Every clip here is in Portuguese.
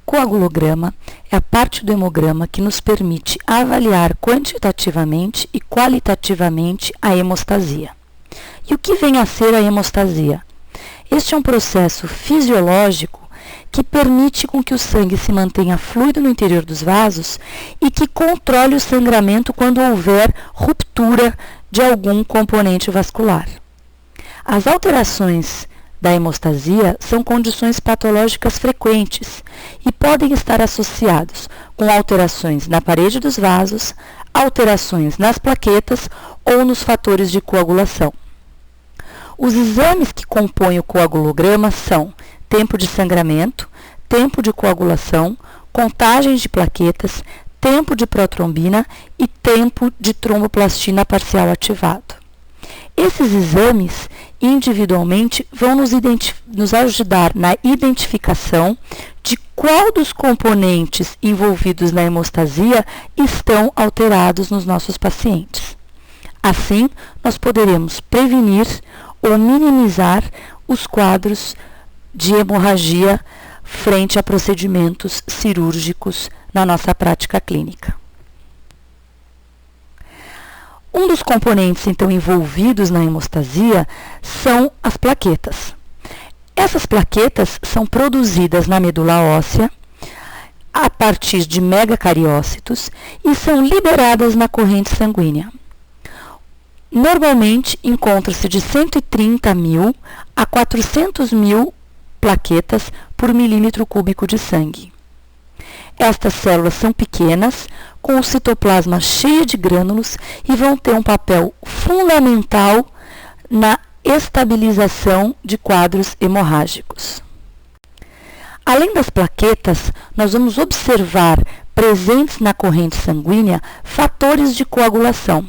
coagulograma é a parte do hemograma que nos permite avaliar quantitativamente e qualitativamente a hemostasia. E o que vem a ser a hemostasia? Este é um processo fisiológico que permite com que o sangue se mantenha fluido no interior dos vasos e que controle o sangramento quando houver ruptura de algum componente vascular. As alterações da hemostasia são condições patológicas frequentes e podem estar associados com alterações na parede dos vasos, alterações nas plaquetas ou nos fatores de coagulação. Os exames que compõem o coagulograma são tempo de sangramento, tempo de coagulação, contagem de plaquetas, tempo de protrombina e tempo de tromboplastina parcial ativado. Esses exames, individualmente, vão nos ajudar na identificação de qual dos componentes envolvidos na hemostasia estão alterados nos nossos pacientes. Assim, nós poderemos prevenir ou minimizar os quadros de hemorragia frente a procedimentos cirúrgicos na nossa prática clínica. Um dos componentes, então, envolvidos na hemostasia são as plaquetas. Essas plaquetas são produzidas na medula óssea a partir de megacariócitos e são liberadas na corrente sanguínea. Normalmente, encontra-se de 130.000 a 400.000 plaquetas por milímetro cúbico de sangue. Estas células são pequenas, com o citoplasma cheio de grânulos e vão ter um papel fundamental na estabilização de quadros hemorrágicos. Além das plaquetas, nós vamos observar presentes na corrente sanguínea fatores de coagulação.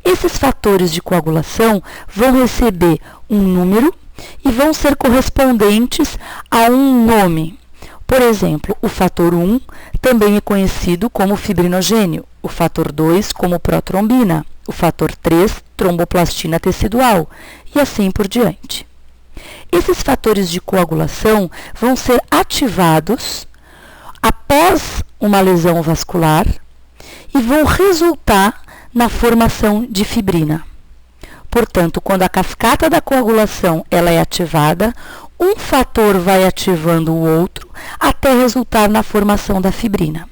Esses fatores de coagulação vão receber um número e vão ser correspondentes a um nome. Por exemplo, o fator 1 também é conhecido como fibrinogênio, o fator 2 como protrombina, o fator 3 tromboplastina tecidual e assim por diante. Esses fatores de coagulação vão ser ativados após uma lesão vascular e vão resultar na formação de fibrina. Portanto, quando a cascata da coagulação ela é ativada, um fator vai ativando o outro até resultar na formação da fibrina.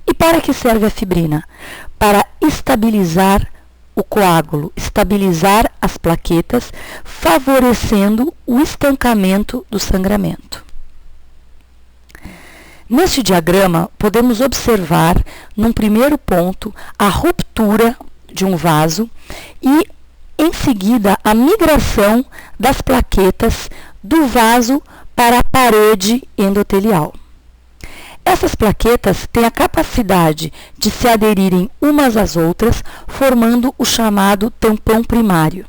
E para que serve a fibrina? Para estabilizar o coágulo, estabilizar as plaquetas, favorecendo o estancamento do sangramento. Neste diagrama, podemos observar, num primeiro ponto, a ruptura de um vaso e, em seguida, a migração das plaquetas do vaso para a parede endotelial. Essas plaquetas têm a capacidade de se aderirem umas às outras, formando o chamado tampão primário.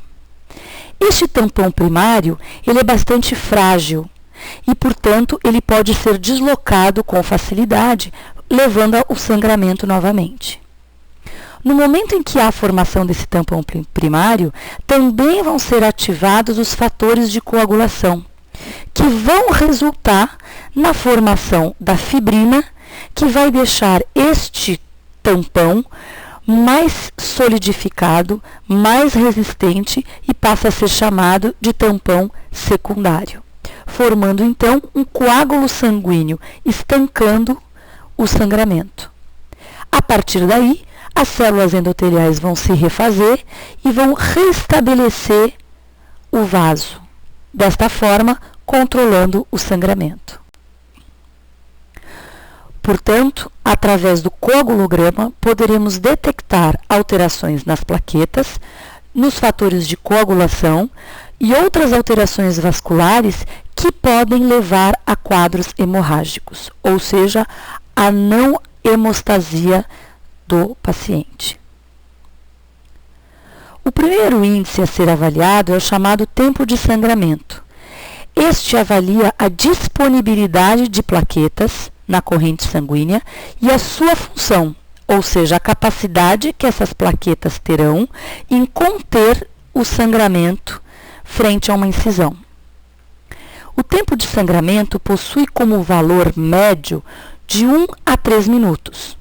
Este tampão primário ele é bastante frágil e, portanto, ele pode ser deslocado com facilidade, levando ao sangramento novamente. No momento em que há a formação desse tampão primário, também vão ser ativados os fatores de coagulação, que vão resultar na formação da fibrina, que vai deixar este tampão mais solidificado, mais resistente e passa a ser chamado de tampão secundário, formando então um coágulo sanguíneo, estancando o sangramento. A partir daí, as células endoteliais vão se refazer e vão restabelecer o vaso, desta forma, controlando o sangramento. Portanto, através do coagulograma, poderemos detectar alterações nas plaquetas, nos fatores de coagulação e outras alterações vasculares que podem levar a quadros hemorrágicos, ou seja, a não hemostasia do paciente. O primeiro índice a ser avaliado é o chamado tempo de sangramento. Este avalia a disponibilidade de plaquetas na corrente sanguínea e a sua função, ou seja, a capacidade que essas plaquetas terão em conter o sangramento frente a uma incisão. O tempo de sangramento possui como valor médio de 1 a 3 minutos.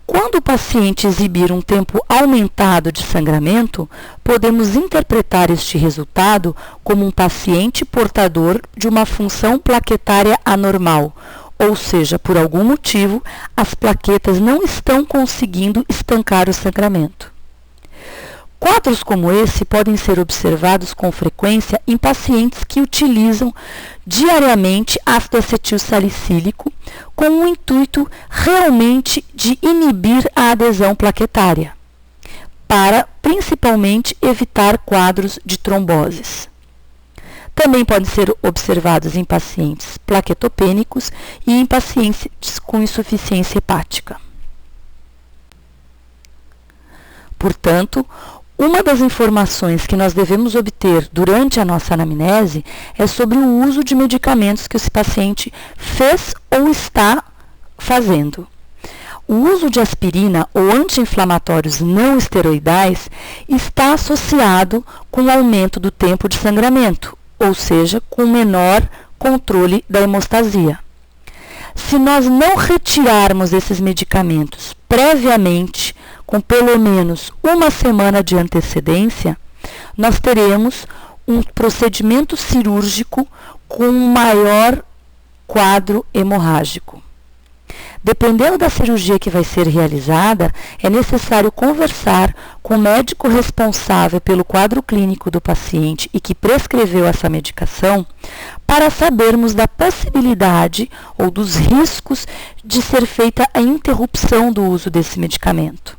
Quando o paciente exibir um tempo aumentado de sangramento, podemos interpretar este resultado como um paciente portador de uma função plaquetária anormal, ou seja, por algum motivo, as plaquetas não estão conseguindo estancar o sangramento. Quadros como esse podem ser observados com frequência em pacientes que utilizam diariamente ácido acetil salicílico com o intuito realmente de inibir a adesão plaquetária, para principalmente evitar quadros de tromboses. Também podem ser observados em pacientes plaquetopênicos e em pacientes com insuficiência hepática. Portanto, uma das informações que nós devemos obter durante a nossa anamnese é sobre o uso de medicamentos que esse paciente fez ou está fazendo. O uso de aspirina ou anti-inflamatórios não esteroidais está associado com o aumento do tempo de sangramento, ou seja, com menor controle da hemostasia. Se nós não retirarmos esses medicamentos previamente, com pelo menos uma semana de antecedência, nós teremos um procedimento cirúrgico com um maior quadro hemorrágico. Dependendo da cirurgia que vai ser realizada, é necessário conversar com o médico responsável pelo quadro clínico do paciente e que prescreveu essa medicação, para sabermos da possibilidade ou dos riscos de ser feita a interrupção do uso desse medicamento.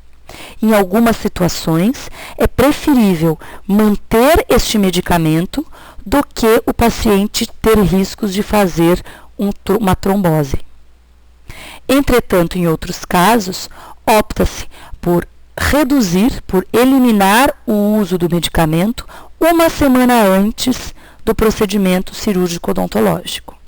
Em algumas situações, é preferível manter este medicamento do que o paciente ter riscos de fazer uma trombose. Entretanto, em outros casos, opta-se por reduzir, por eliminar o uso do medicamento uma semana antes do procedimento cirúrgico odontológico.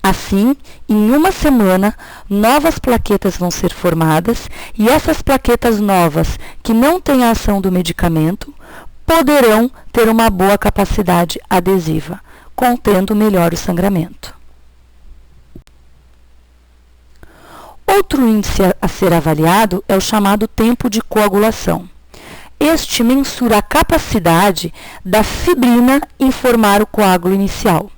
Assim, em uma semana, novas plaquetas vão ser formadas e essas plaquetas novas, que não têm a ação do medicamento, poderão ter uma boa capacidade adesiva, contendo melhor o sangramento. Outro índice a ser avaliado é o chamado tempo de coagulação. Este mensura a capacidade da fibrina em formar o coágulo inicial.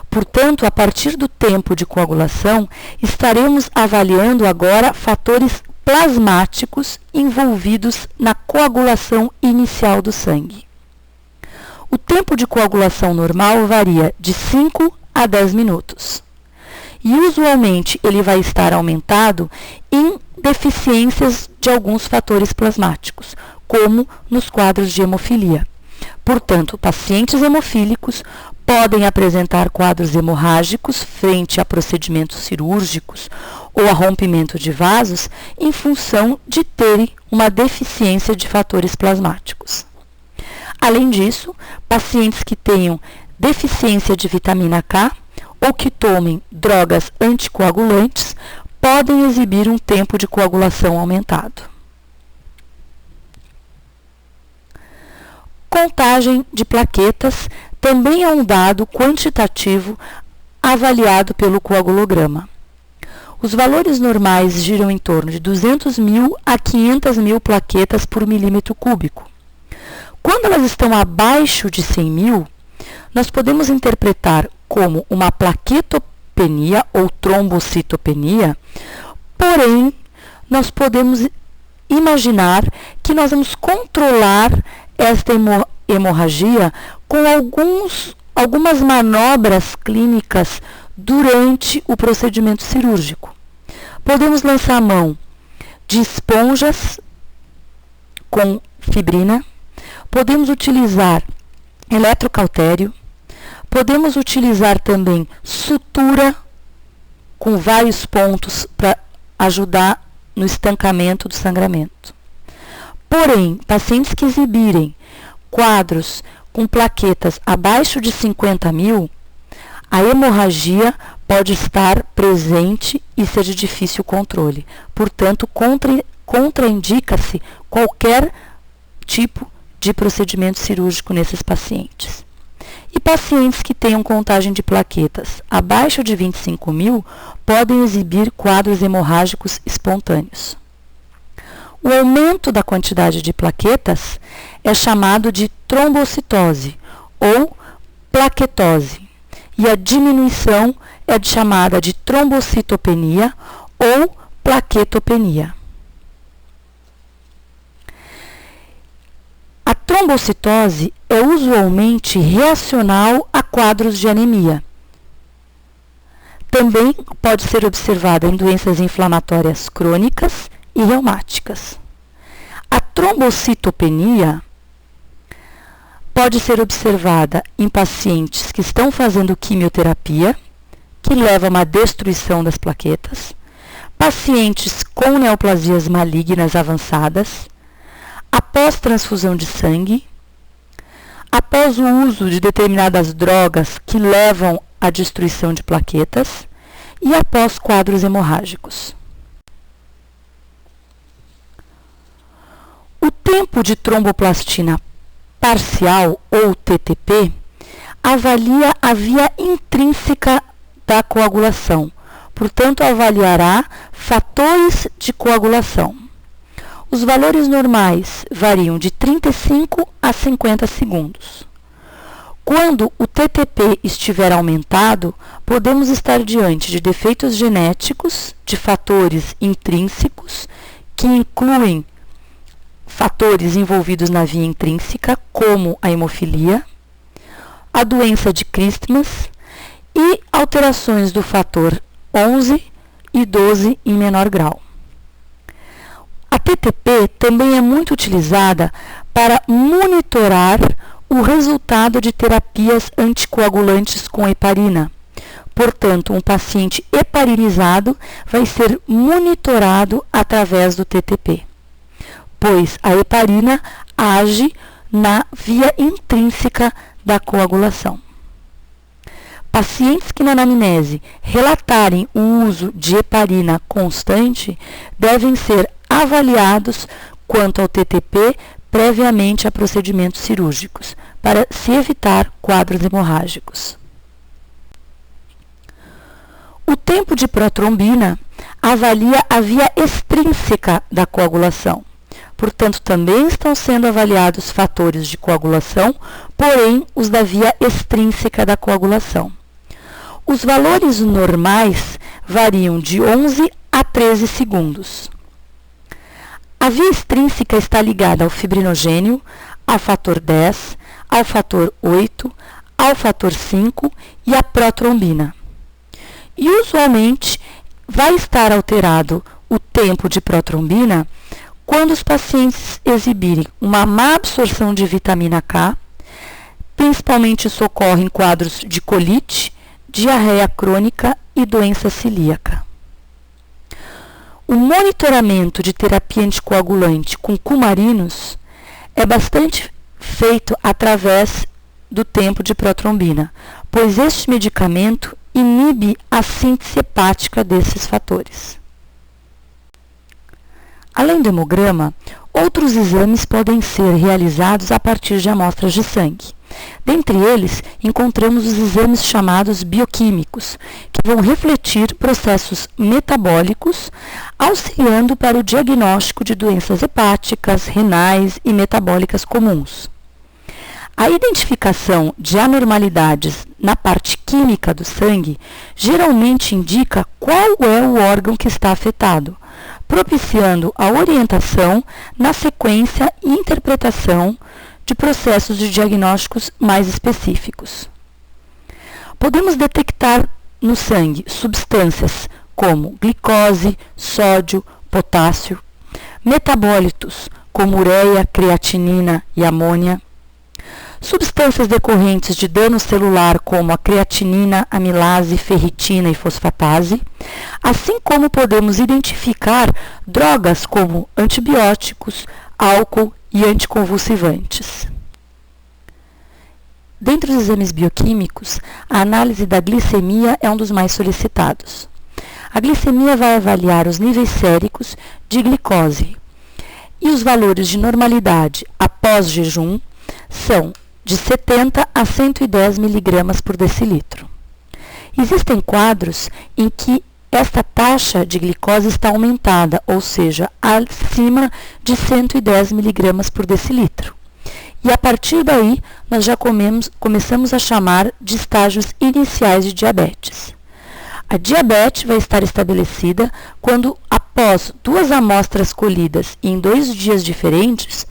Portanto, a partir do tempo de coagulação, estaremos avaliando agora fatores plasmáticos envolvidos na coagulação inicial do sangue. O tempo de coagulação normal varia de 5 a 10 minutos. E usualmente ele vai estar aumentado em deficiências de alguns fatores plasmáticos, como nos quadros de hemofilia. Portanto, pacientes hemofílicos podem apresentar quadros hemorrágicos frente a procedimentos cirúrgicos ou a rompimento de vasos em função de terem uma deficiência de fatores plasmáticos. Além disso, pacientes que tenham deficiência de vitamina K ou que tomem drogas anticoagulantes podem exibir um tempo de coagulação aumentado. Contagem de plaquetas também é um dado quantitativo avaliado pelo coagulograma. Os valores normais giram em torno de 200.000 a 500.000 plaquetas por milímetro cúbico. Quando elas estão abaixo de 100.000, nós podemos interpretar como uma plaquetopenia ou trombocitopenia, porém, nós podemos imaginar que nós vamos controlar esta hemorragia com algumas manobras clínicas durante o procedimento cirúrgico. Podemos lançar mão de esponjas com fibrina, podemos utilizar eletrocautério, podemos utilizar também sutura com vários pontos para ajudar no estancamento do sangramento. Porém, pacientes que exibirem quadros com plaquetas abaixo de 50.000, a hemorragia pode estar presente e ser de difícil controle. Portanto, contraindica-se qualquer tipo de procedimento cirúrgico nesses pacientes. E pacientes que tenham contagem de plaquetas abaixo de 25.000 podem exibir quadros hemorrágicos espontâneos. O aumento da quantidade de plaquetas é chamado de trombocitose ou plaquetose, e a diminuição é chamada de trombocitopenia ou plaquetopenia. A trombocitose é usualmente reacional a quadros de anemia. Também pode ser observada em doenças inflamatórias crônicas e reumáticas. A trombocitopenia pode ser observada em pacientes que estão fazendo quimioterapia, que leva a uma destruição das plaquetas, pacientes com neoplasias malignas avançadas, após transfusão de sangue, após o uso de determinadas drogas que levam à destruição de plaquetas e após quadros hemorrágicos. O tempo de tromboplastina parcial, ou TTP, avalia a via intrínseca da coagulação, portanto, avaliará fatores de coagulação. Os valores normais variam de 35 a 50 segundos. Quando o TTP estiver aumentado, podemos estar diante de defeitos genéticos, de fatores intrínsecos, que incluem fatores envolvidos na via intrínseca, como a hemofilia, a doença de Christmas e alterações do fator 11 e 12 em menor grau. A TTP também é muito utilizada para monitorar o resultado de terapias anticoagulantes com heparina. Portanto, um paciente heparinizado vai ser monitorado através do TTP, pois a heparina age na via intrínseca da coagulação. Pacientes que na anamnese relatarem o uso de heparina constante devem ser avaliados quanto ao TTP previamente a procedimentos cirúrgicos, para se evitar quadros hemorrágicos. O tempo de protrombina avalia a via extrínseca da coagulação. Portanto, também estão sendo avaliados fatores de coagulação, porém os da via extrínseca da coagulação. Os valores normais variam de 11 a 13 segundos. A via extrínseca está ligada ao fibrinogênio, ao fator 10, ao fator 8, ao fator 5 e à protrombina. E usualmente vai estar alterado o tempo de protrombina quando os pacientes exibirem uma má absorção de vitamina K, principalmente isso ocorre em quadros de colite, diarreia crônica e doença celíaca. O monitoramento de terapia anticoagulante com cumarinos é bastante feito através do tempo de protrombina, pois este medicamento inibe a síntese hepática desses fatores. Além do hemograma, outros exames podem ser realizados a partir de amostras de sangue. Dentre eles, encontramos os exames chamados bioquímicos, que vão refletir processos metabólicos, auxiliando para o diagnóstico de doenças hepáticas, renais e metabólicas comuns. A identificação de anormalidades na parte química do sangue geralmente indica qual é o órgão que está afetado, propiciando a orientação na sequência e interpretação de processos de diagnósticos mais específicos. Podemos detectar no sangue substâncias como glicose, sódio, potássio, metabólitos como ureia, creatinina e amônia, substâncias decorrentes de dano celular como a creatinina, amilase, ferritina e fosfatase, assim como podemos identificar drogas como antibióticos, álcool e anticonvulsivantes. Dentre os exames bioquímicos, a análise da glicemia é um dos mais solicitados. A glicemia vai avaliar os níveis séricos de glicose e os valores de normalidade após jejum são de 70 a 110 miligramas por decilitro. Existem quadros em que esta taxa de glicose está aumentada, ou seja, acima de 110 miligramas por decilitro. E a partir daí, nós já começamos a chamar de estágios iniciais de diabetes. A diabetes vai estar estabelecida quando, após 2 amostras colhidas em 2 dias diferentes,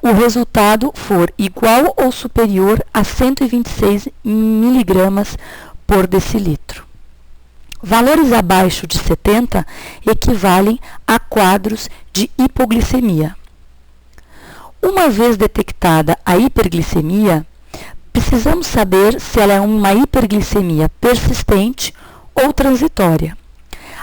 o resultado for igual ou superior a 126 miligramas por decilitro. Valores abaixo de 70 equivalem a quadros de hipoglicemia. Uma vez detectada a hiperglicemia, precisamos saber se ela é uma hiperglicemia persistente ou transitória.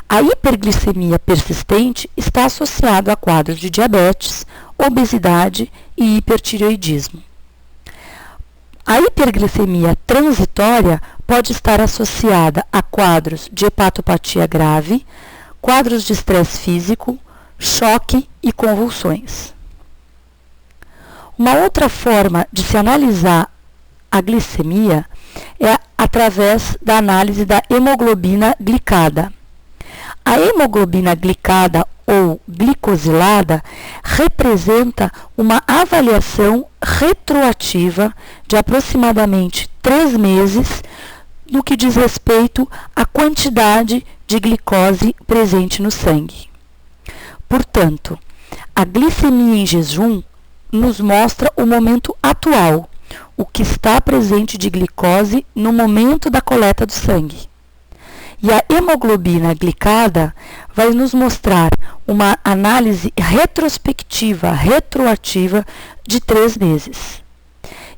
A hiperglicemia persistente está associada a quadros de diabetes, obesidade e hipertireoidismo. A hiperglicemia transitória pode estar associada a quadros de hepatopatia grave, quadros de estresse físico, choque e convulsões. Uma outra forma de se analisar a glicemia é através da análise da hemoglobina glicada. A hemoglobina glicada ou glicosilada representa uma avaliação retroativa de aproximadamente 3 meses no que diz respeito à quantidade de glicose presente no sangue. Portanto, a glicemia em jejum nos mostra o momento atual, o que está presente de glicose no momento da coleta do sangue. E a hemoglobina glicada vai nos mostrar uma análise retrospectiva, retroativa de 3 meses.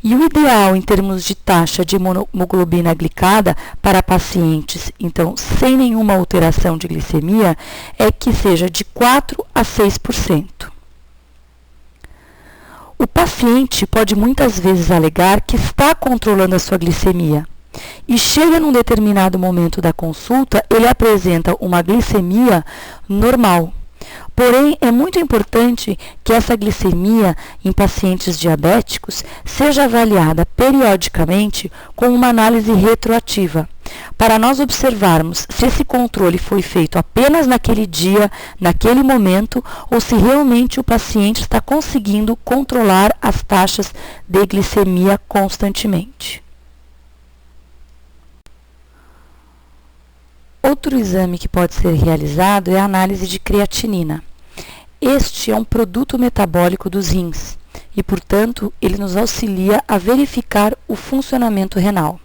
E o ideal em termos de taxa de hemoglobina glicada para pacientes, então, sem nenhuma alteração de glicemia, é que seja de 4 a 6%. O paciente pode muitas vezes alegar que está controlando a sua glicemia. E chega num determinado momento da consulta, ele apresenta uma glicemia normal. Porém, é muito importante que essa glicemia em pacientes diabéticos seja avaliada periodicamente com uma análise retroativa, para nós observarmos se esse controle foi feito apenas naquele dia, naquele momento, ou se realmente o paciente está conseguindo controlar as taxas de glicemia constantemente. Outro exame que pode ser realizado é a análise de creatinina. Este é um produto metabólico dos rins e, portanto, ele nos auxilia a verificar o funcionamento renal.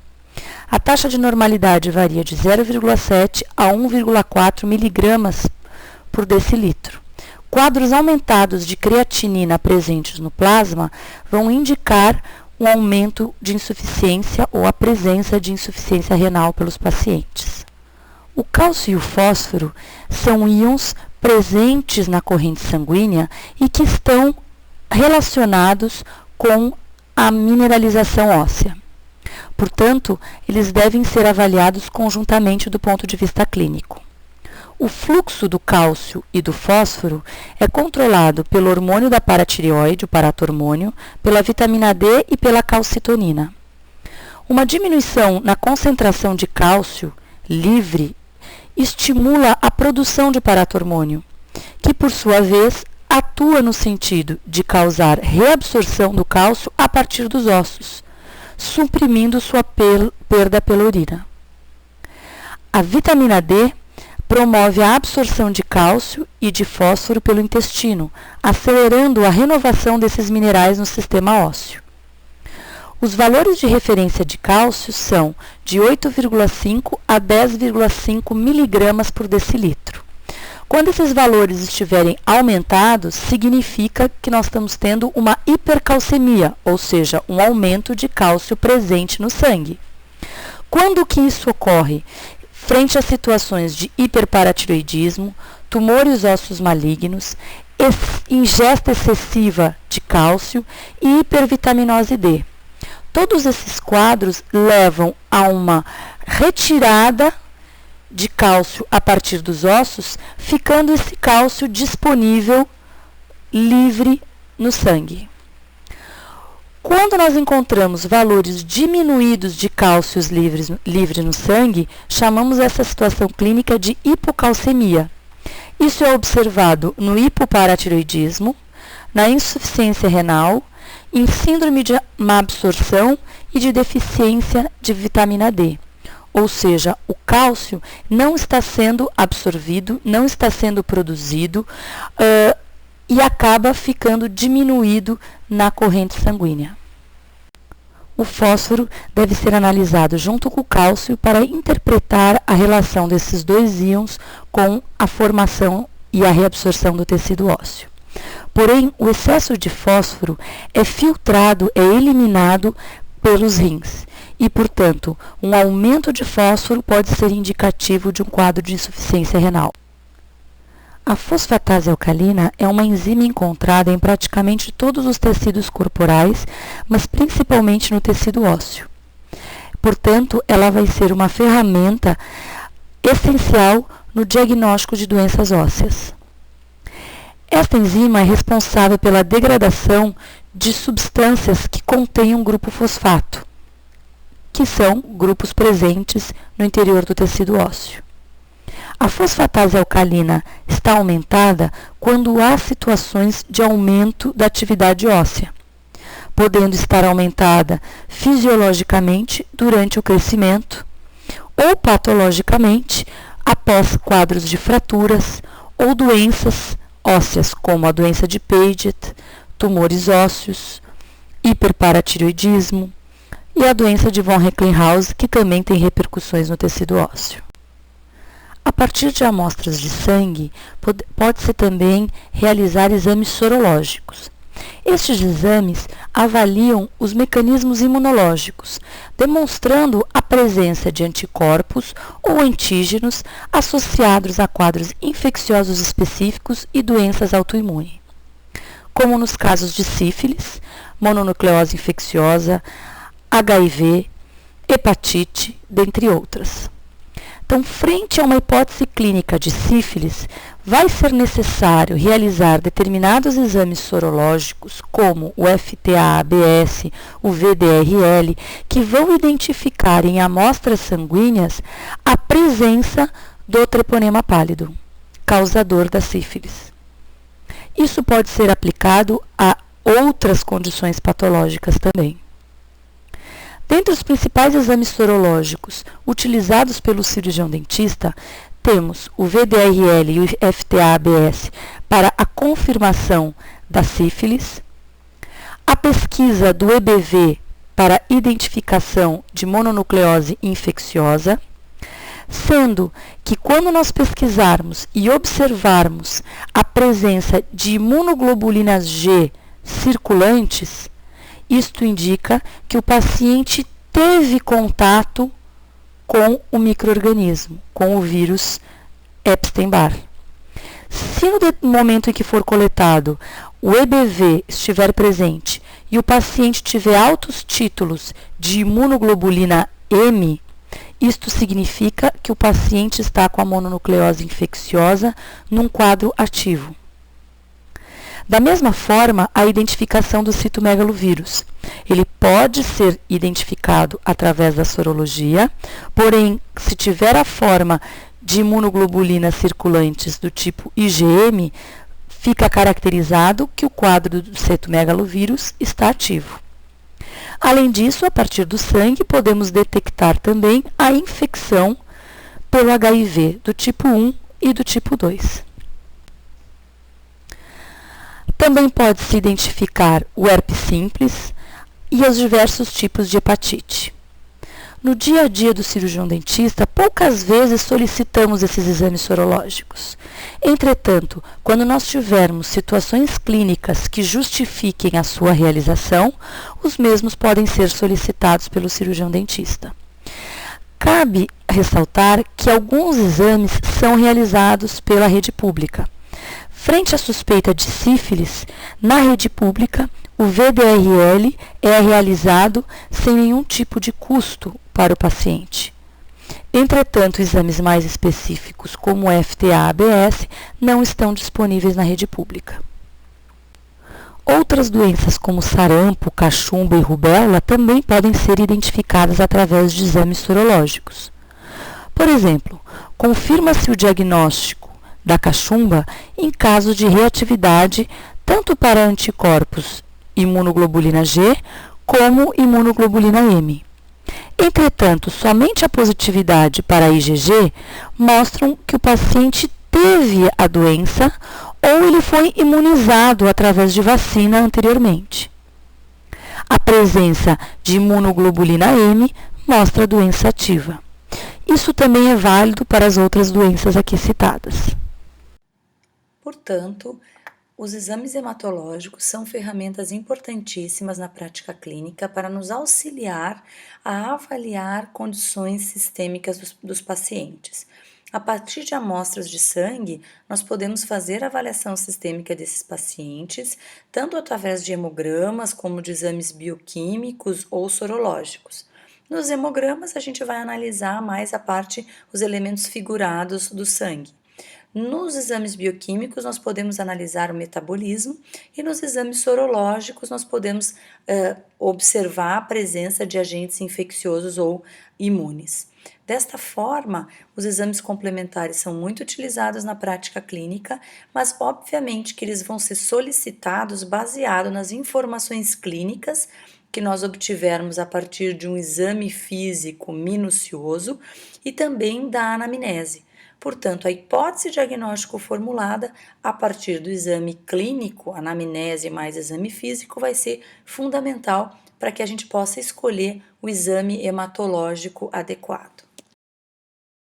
A taxa de normalidade varia de 0,7 a 1,4 miligramas por decilitro. Quadros aumentados de creatinina presentes no plasma vão indicar um aumento de insuficiência ou a presença de insuficiência renal pelos pacientes. O cálcio e o fósforo são íons presentes na corrente sanguínea e que estão relacionados com a mineralização óssea. Portanto, eles devem ser avaliados conjuntamente do ponto de vista clínico. O fluxo do cálcio e do fósforo é controlado pelo hormônio da paratireoide, o paratormônio, pela vitamina D e pela calcitonina. Uma diminuição na concentração de cálcio livre estimula a produção de paratormônio, que por sua vez atua no sentido de causar reabsorção do cálcio a partir dos ossos, suprimindo sua perda pela urina. A vitamina D promove a absorção de cálcio e de fósforo pelo intestino, acelerando a renovação desses minerais no sistema ósseo. Os valores de referência de cálcio são de 8,5 a 10,5 miligramas por decilitro. Quando esses valores estiverem aumentados, significa que nós estamos tendo uma hipercalcemia, ou seja, um aumento de cálcio presente no sangue. Quando que isso ocorre? Frente a situações de hiperparatireoidismo, tumores ósseos malignos, ingesta excessiva de cálcio e hipervitaminose D. Todos esses quadros levam a uma retirada de cálcio a partir dos ossos, ficando esse cálcio disponível livre no sangue. Quando nós encontramos valores diminuídos de cálcios livre no sangue, chamamos essa situação clínica de hipocalcemia. Isso é observado no hipoparatiroidismo, na insuficiência renal, em síndrome de má absorção e de deficiência de vitamina D. Ou seja, o cálcio não está sendo absorvido, não está sendo produzido e acaba ficando diminuído na corrente sanguínea. O fósforo deve ser analisado junto com o cálcio para interpretar a relação desses dois íons com a formação e a reabsorção do tecido ósseo. Porém, o excesso de fósforo é filtrado, é eliminado pelos rins e, portanto, um aumento de fósforo pode ser indicativo de um quadro de insuficiência renal. A fosfatase alcalina é uma enzima encontrada em praticamente todos os tecidos corporais, mas principalmente no tecido ósseo. Portanto, ela vai ser uma ferramenta essencial no diagnóstico de doenças ósseas. Esta enzima é responsável pela degradação de substâncias que contêm um grupo fosfato, que são grupos presentes no interior do tecido ósseo. A fosfatase alcalina está aumentada quando há situações de aumento da atividade óssea, podendo estar aumentada fisiologicamente durante o crescimento ou patologicamente após quadros de fraturas ou doenças ósseas, como a doença de Paget, tumores ósseos, hiperparatiroidismo e a doença de von Recklinghausen, que também tem repercussões no tecido ósseo. A partir de amostras de sangue, pode-se também realizar exames sorológicos. Estes exames avaliam os mecanismos imunológicos, demonstrando a presença de anticorpos ou antígenos associados a quadros infecciosos específicos e doenças autoimunes, como nos casos de sífilis, mononucleose infecciosa, HIV, hepatite, dentre outras. Então, frente a uma hipótese clínica de sífilis, vai ser necessário realizar determinados exames sorológicos, como o FTA-ABS, o VDRL, que vão identificar em amostras sanguíneas a presença do treponema pálido, causador da sífilis. Isso pode ser aplicado a outras condições patológicas também. Dentre os principais exames sorológicos utilizados pelo cirurgião dentista, temos o VDRL e o FTA-ABS para a confirmação da sífilis, a pesquisa do EBV para identificação de mononucleose infecciosa, sendo que quando nós pesquisarmos e observarmos a presença de imunoglobulinas G circulantes, isto indica que o paciente teve contato com o micro-organismo, com o vírus Epstein-Barr. Se no momento em que for coletado o EBV estiver presente e o paciente tiver altos títulos de imunoglobulina M, isto significa que o paciente está com a mononucleose infecciosa num quadro ativo. Da mesma forma, a identificação do citomegalovírus. Ele pode ser identificado através da sorologia, porém, se tiver a forma de imunoglobulinas circulantes do tipo IgM, fica caracterizado que o quadro do citomegalovírus está ativo. Além disso, a partir do sangue, podemos detectar também a infecção pelo HIV do tipo 1 e do tipo 2. Também pode-se identificar o herpes simples e os diversos tipos de hepatite. No dia a dia do cirurgião dentista, poucas vezes solicitamos esses exames sorológicos. Entretanto, quando nós tivermos situações clínicas que justifiquem a sua realização, os mesmos podem ser solicitados pelo cirurgião dentista. Cabe ressaltar que alguns exames são realizados pela rede pública. Frente à suspeita de sífilis, na rede pública, o VDRL é realizado sem nenhum tipo de custo para o paciente. Entretanto, exames mais específicos, como o FTA-ABS, não estão disponíveis na rede pública. Outras doenças como sarampo, cachumba e rubéola também podem ser identificadas através de exames sorológicos. Por exemplo, confirma-se o diagnóstico da cachumba em caso de reatividade tanto para anticorpos imunoglobulina G como imunoglobulina M. Entretanto, somente a positividade para a IgG mostram que o paciente teve a doença ou ele foi imunizado através de vacina anteriormente. A presença de imunoglobulina M mostra a doença ativa. Isso também é válido para as outras doenças aqui citadas. Portanto, os exames hematológicos são ferramentas importantíssimas na prática clínica para nos auxiliar a avaliar condições sistêmicas dos pacientes. A partir de amostras de sangue, nós podemos fazer a avaliação sistêmica desses pacientes, tanto através de hemogramas como de exames bioquímicos ou sorológicos. Nos hemogramas, a gente vai analisar mais a parte, os elementos figurados do sangue. Nos exames bioquímicos, nós podemos analisar o metabolismo e nos exames sorológicos, nós podemos observar a presença de agentes infecciosos ou imunes. Desta forma, os exames complementares são muito utilizados na prática clínica, mas obviamente que eles vão ser solicitados baseado nas informações clínicas que nós obtivermos a partir de um exame físico minucioso e também da anamnese. Portanto, a hipótese diagnóstico formulada a partir do exame clínico, anamnese mais exame físico, vai ser fundamental para que a gente possa escolher o exame hematológico adequado.